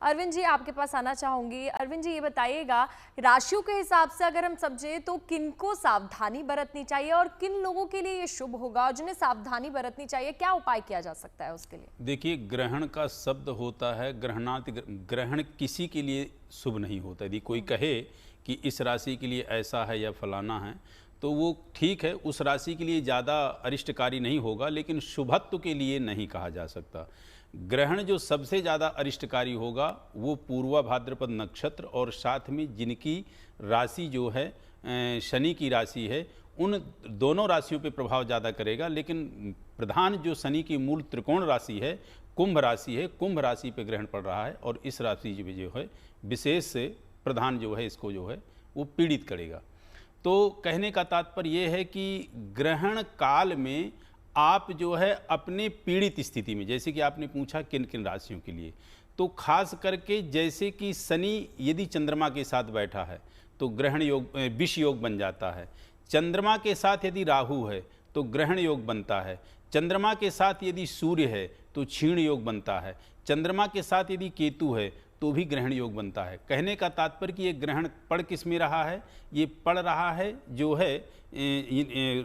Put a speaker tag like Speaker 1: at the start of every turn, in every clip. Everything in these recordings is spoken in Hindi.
Speaker 1: अरविंद जी आपके पास आना चाहूंगी। अरविंद जी ये बताइएगा, राशियों के हिसाब से अगर हम समझें तो किनको सावधानी बरतनी चाहिए और किन लोगों के लिए ये शुभ होगा और जिन्हें सावधानी बरतनी चाहिए, क्या उपाय किया जा सकता है उसके लिए?
Speaker 2: देखिए, ग्रहण का शब्द होता है ग्रहणात। ग्रहण किसी के लिए शुभ नहीं होता। यदि कोई कहे कि इस राशि के लिए ऐसा है या फलाना है, तो वो ठीक है, उस राशि के लिए ज़्यादा अरिष्टकारी नहीं होगा, लेकिन शुभत्व के लिए नहीं कहा जा सकता। ग्रहण जो सबसे ज़्यादा अरिष्टकारी होगा वो पूर्वा भाद्रपद नक्षत्र और साथ में जिनकी राशि जो है शनि की राशि है, उन दोनों राशियों पे प्रभाव ज़्यादा करेगा। लेकिन प्रधान जो शनि की मूल त्रिकोण राशि है, कुंभ राशि है, कुंभ राशि पे ग्रहण पड़ रहा है और इस राशि जो है विशेष से प्रधान जो है इसको जो है वो पीड़ित करेगा। तो कहने का तात्पर्य ये है कि ग्रहण काल में आप जो है अपने पीड़ित स्थिति में, जैसे कि आपने पूछा किन किन राशियों के लिए, तो खास करके जैसे कि शनि यदि चंद्रमा के साथ बैठा है तो ग्रहण योग विष योग बन जाता है। चंद्रमा के साथ यदि राहु है तो ग्रहण योग बनता है। चंद्रमा के साथ यदि सूर्य है तो क्षीण योग बनता है। चंद्रमा के साथ यदि केतु है तो भी ग्रहण योग बनता है। कहने का तात्पर्य कि ये ग्रहण पड़ किस में रहा है? ये पड़ रहा है जो है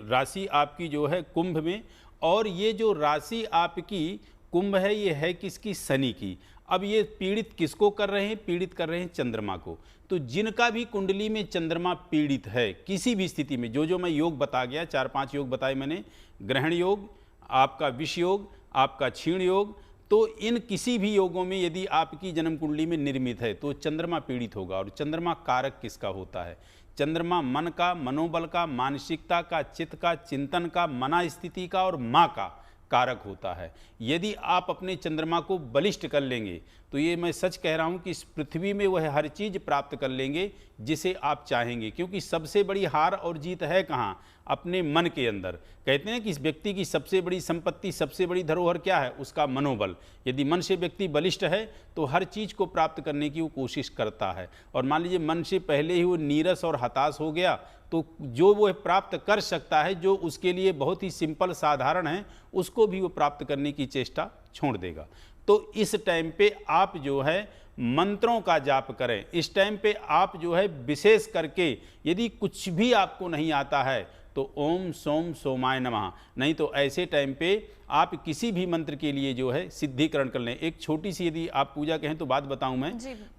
Speaker 2: राशि आपकी जो है कुंभ में, और ये जो राशि आपकी कुंभ है ये है किसकी? शनि की। अब ये पीड़ित किसको कर रहे हैं? पीड़ित कर रहे हैं चंद्रमा को। तो जिनका भी कुंडली में चंद्रमा पीड़ित है किसी भी स्थिति में, जो मैं योग बता गया, 4-5 योग बताए मैंने, ग्रहण योग, आपका विष योग, आपका क्षीण योग, तो इन किसी भी योगों में यदि आपकी जन्म कुंडली में निर्मित है तो चंद्रमा पीड़ित होगा। और चंद्रमा कारक किसका होता है? चंद्रमा मन का, मनोबल का, मानसिकता का, चित्त का, चिंतन का, मना स्थिति का और माँ का कारक होता है। यदि आप अपने चंद्रमा को बलिष्ठ कर लेंगे तो ये मैं सच कह रहा हूँ कि इस पृथ्वी में वह हर चीज़ प्राप्त कर लेंगे जिसे आप चाहेंगे, क्योंकि सबसे बड़ी हार और जीत है कहाँ? अपने मन के अंदर। कहते हैं कि इस व्यक्ति की सबसे बड़ी संपत्ति, सबसे बड़ी धरोहर क्या है? उसका मनोबल। यदि मन से व्यक्ति बलिष्ठ है तो हर चीज़ को प्राप्त करने की वो कोशिश करता है। और मान लीजिए मन से पहले ही वो नीरस और हताश हो गया तो जो वो प्राप्त कर सकता है, जो उसके लिए बहुत ही सिंपल साधारण है, उसको भी वो प्राप्त करने की चेष्टा छोड़ देगा। तो इस टाइम पे आप जो है मंत्रों का जाप करें। इस टाइम पे आप जो है विशेष करके यदि कुछ भी आपको नहीं आता है तो ओम सोम सोमाय नमः, नहीं तो ऐसे टाइम पे आप किसी भी मंत्र के लिए जो है सिद्धिकरण कर लें। एक छोटी सी यदि आप पूजा कहें तो बात बताऊं मैं।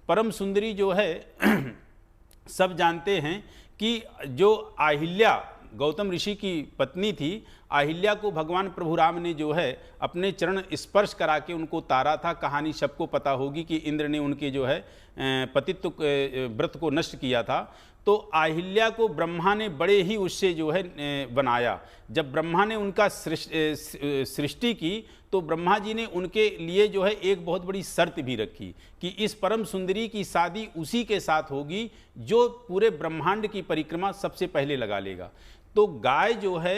Speaker 2: परम सुंदरी जो है सब जानते हैं कि जो अहिल्या गौतम ऋषि की पत्नी थी, अहिल्या को भगवान प्रभु राम ने जो है अपने चरण स्पर्श करा के उनको तारा था। कहानी सबको पता होगी कि इंद्र ने उनके जो है पतित्व व्रत को नष्ट किया था। तो अहिल्या को ब्रह्मा ने बड़े ही उससे जो है बनाया। जब ब्रह्मा ने उनका सृष्टि की तो ब्रह्मा जी ने उनके लिए जो है एक बहुत बड़ी शर्त भी रखी कि इस परम सुंदरी की शादी उसी के साथ होगी जो पूरे ब्रह्मांड की परिक्रमा सबसे पहले लगा लेगा। तो गाय जो है,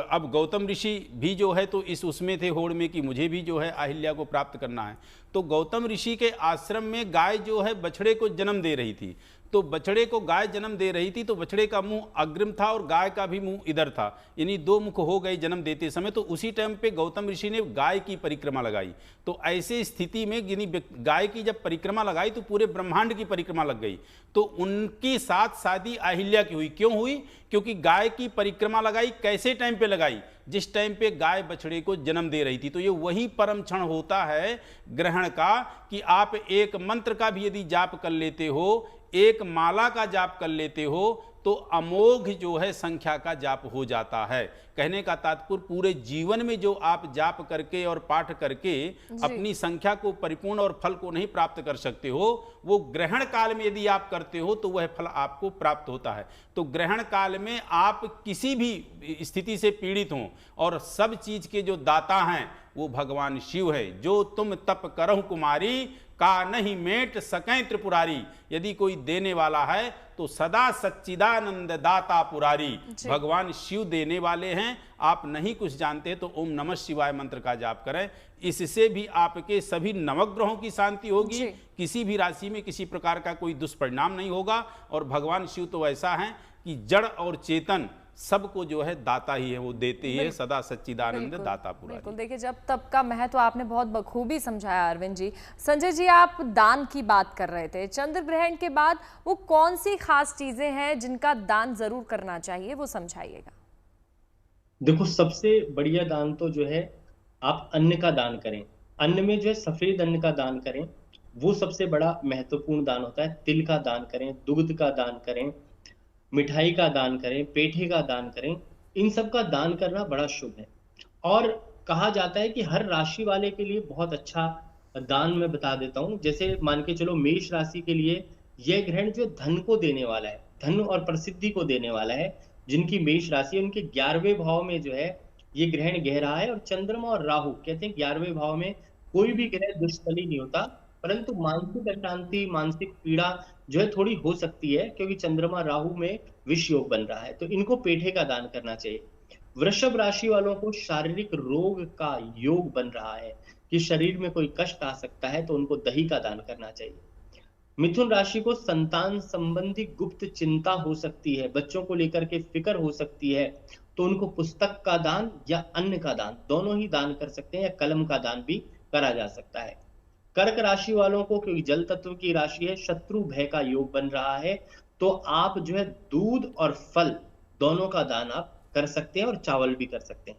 Speaker 2: अब गौतम ऋषि भी जो है तो इस उसमें थे होड़ में कि मुझे भी जो है अहिल्या को प्राप्त करना है। तो गौतम ऋषि के आश्रम में गाय जो है बछड़े को जन्म दे रही थी। तो बछड़े को गाय जन्म दे रही थी तो बछड़े का मुंह अग्रिम था और गाय का भी मुंह इधर था, यानी दो मुख हो गए जन्म देते समय। तो उसी टाइम पे गौतम ऋषि ने गाय की परिक्रमा लगाई। तो ऐसे स्थिति में यानी गाय की जब परिक्रमा लगाई तो पूरे ब्रह्मांड की परिक्रमा लग गई। तो उनकी साथ शादी अहिल्या की हुई। क्यों हुई? क्योंकि गाय की परिक्रमा लगाई। कैसे टाइम पे लगाई? जिस टाइम पे गाय बछड़े को जन्म दे रही थी। तो ये वही परम क्षण होता है ग्रहण का कि आप एक मंत्र का भी यदि जाप कर लेते हो, एक माला का जाप कर लेते हो, तो अमोघ जो है संख्या का जाप हो जाता है। कहने का तात्पर्य पूरे जीवन में जो आप जाप करके और पाठ करके अपनी संख्या को परिपूर्ण और फल को नहीं प्राप्त कर सकते हो, वो ग्रहण काल में यदि आप करते हो तो वह फल आपको प्राप्त होता है। तो ग्रहण काल में आप किसी भी स्थिति से पीड़ित हों और सब चीज के जो दाता हैं वो भगवान शिव है। जो तुम तप करहु कुमारी, का नहीं मेट सकें त्रिपुरारी। यदि कोई देने वाला है तो सदा सच्चिदानंद दाता पुरारी। भगवान शिव देने वाले हैं। आप नहीं कुछ जानते तो ओम नमः शिवाय मंत्र का जाप करें। इससे भी आपके सभी नवग्रहों की शांति होगी, किसी भी राशि में किसी प्रकार का कोई दुष्परिणाम नहीं होगा। और भगवान शिव तो ऐसा है कि जड़ और चेतन सबको जो है दाता ही है, वो देते ही है, सदा सच्चिदानंद
Speaker 1: बिल्कुल,
Speaker 2: दाता
Speaker 1: बिल्कुल
Speaker 2: पुरारी।
Speaker 1: देखिए, जब तब का महत्व आपने बहुत बखूबी समझाया अरविंद जी। संजय जी, आप दान की बात कर रहे थे, चंद्र ग्रहण के बाद वो कौन सी खास चीजें हैं जिनका दान जरूर करना चाहिए, वो समझाइएगा।
Speaker 3: देखो, सबसे बढ़िया दान तो जो है आप अन्न का दान करें। अन्न में जो है सफेद अन्न का दान करें, वो सबसे बड़ा महत्वपूर्ण दान होता है। तिल का दान करें, दुग्ध का दान करें, मिठाई का दान करें, पेठे का दान करें। इन सब का दान करना बड़ा शुभ है। और कहा जाता है कि हर राशि वाले के लिए बहुत अच्छा दान मैं बता देता हूँ। जैसे मान के चलो, मेष राशि के लिए यह ग्रहण जो धन को देने वाला है, धन और प्रसिद्धि को देने वाला है। जिनकी मेष राशि है उनके 11वें भाव में जो है ये ग्रहण गह रहा है। और चंद्रमा और राहु, कहते हैं 11वें भाव में कोई भी ग्रह दुष्फली नहीं होता, परंतु मानसिक अशांति, मानसिक पीड़ा जो है थोड़ी हो सकती है, क्योंकि चंद्रमा राहु में विष योग बन रहा है। तो इनको पेठे का दान करना चाहिए। वृषभ राशि वालों को शारीरिक रोग का योग बन रहा है कि शरीर में कोई कष्ट आ सकता है, तो उनको दही का दान करना चाहिए। मिथुन राशि को संतान संबंधी गुप्त चिंता हो सकती है, बच्चों को लेकर के फिक्र हो सकती है, तो उनको पुस्तक का दान या अन्न का दान, दोनों ही दान कर सकते हैं, या कलम का दान भी करा जा सकता है। कर्क राशि वालों को, क्योंकि जल तत्व की राशि है, शत्रु भय का योग बन रहा है, तो आप जो है दूध और फल दोनों का दान आप कर सकते हैं, और चावल भी कर सकते हैं।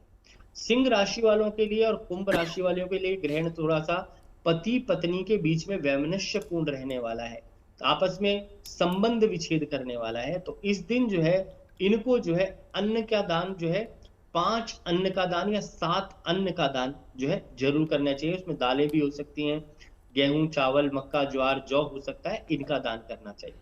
Speaker 3: सिंह राशि वालों के लिए और कुंभ राशि वालों के लिए ग्रहण थोड़ा सा पति पत्नी के बीच में वैमनस्यपूर्ण रहने वाला है, आपस में संबंध विच्छेद करने वाला है। तो इस दिन जो है इनको जो है अन्न का दान जो है 5 अन्न का दान या 7 अन्न का दान जो है जरूर करना चाहिए। उसमें दालें भी हो सकती हैं, गेहूं, चावल, मक्का, ज्वार, जौ हो सकता है, इनका दान करना चाहिए।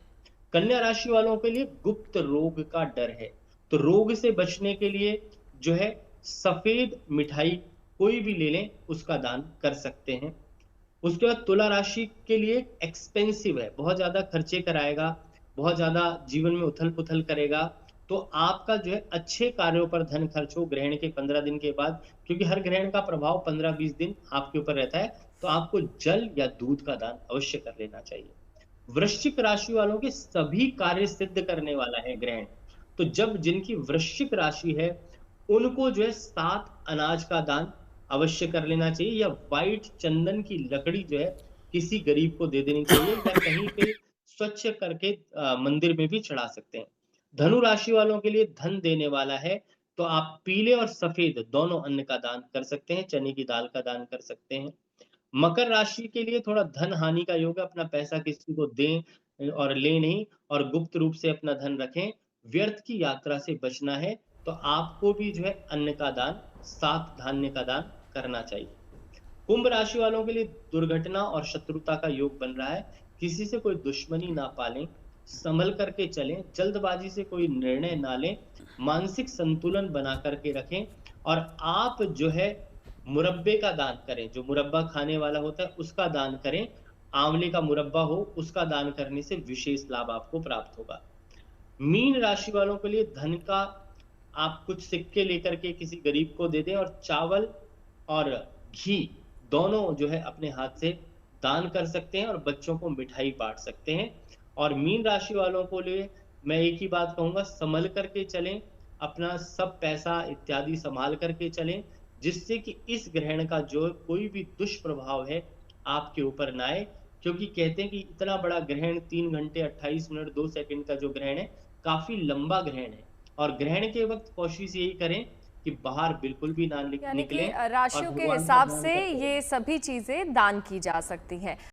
Speaker 3: कन्या राशि वालों के लिए गुप्त रोग का डर है, तो रोग से बचने के लिए जो है सफेद मिठाई कोई भी ले लें, उसका दान कर सकते हैं। उसके बाद तुला राशि के लिए एक्सपेंसिव है, बहुत ज्यादा खर्चे कराएगा, बहुत ज्यादा जीवन में उथल पुथल करेगा, तो आपका जो है अच्छे कार्यों पर धन खर्च हो ग्रहण के 15 दिन के बाद, क्योंकि हर ग्रहण का प्रभाव 15-20 दिन आपके ऊपर रहता है। तो आपको जल या दूध का दान अवश्य कर लेना चाहिए। वृश्चिक राशि वालों के सभी कार्य सिद्ध करने वाला है ग्रहण, तो जब जिनकी वृश्चिक राशि है उनको जो है 7 अनाज का दान अवश्य कर लेना चाहिए, या व्हाइट चंदन की लकड़ी जो है किसी गरीब को दे देनी चाहिए, या कहीं पे स्वच्छ करके मंदिर में भी चढ़ा सकते हैं। धनु राशि वालों के लिए धन देने वाला है, तो आप पीले और सफेद दोनों अन्न का दान कर सकते हैं, चने की दाल का दान कर सकते हैं। मकर राशि के लिए थोड़ा धन हानि का योग है, अपना पैसा किसी को दें और ले नहीं, और गुप्त रूप से अपना धन रखें। व्यर्थ की यात्रा से बचना है, तो आपको भी जो है अन्न का दान, 7 धान्य का दान करना चाहिए। कुंभ राशि वालों के लिए दुर्घटना और शत्रुता का योग बन रहा है, किसी से कोई दुश्मनी ना पालें, संभल करके चलें, जल्दबाजी से कोई निर्णय ना लें, मानसिक संतुलन बना करके रखें। और आप जो है मुरब्बे का दान करें, जो मुरब्बा खाने वाला होता है उसका दान करें। आंवले का मुरब्बा हो, उसका दान करने से विशेष लाभ आपको प्राप्त होगा। मीन राशि वालों के लिए धन का आप कुछ सिक्के लेकर के किसी गरीब को दे दें, और चावल और घी दोनों जो है अपने हाथ से दान कर सकते हैं, और बच्चों को मिठाई बांट सकते हैं। और मीन राशि वालों को लिए मैं एक ही बात कहूंगा, संभल करके चलें, अपना सब पैसा इत्यादि संभाल करके चलें, जिससे कि इस ग्रहण का जो कोई भी दुष्प्रभाव है आपके ऊपर ना आए। क्योंकि कहते हैं कि इतना बड़ा ग्रहण, 3 घंटे 28 मिनट 2 सेकंड का जो ग्रहण है, काफी लंबा ग्रहण है। और ग्रहण के वक्त कोशिश यही करें कि बाहर बिल्कुल भी ना
Speaker 1: यानी कि
Speaker 3: निकलें, और
Speaker 1: राशियों के
Speaker 3: भगवान का
Speaker 1: हिसाब
Speaker 3: ध्यान
Speaker 1: से
Speaker 3: करते रहें।
Speaker 1: ये सभी चीजें दान की जा सकती हैं।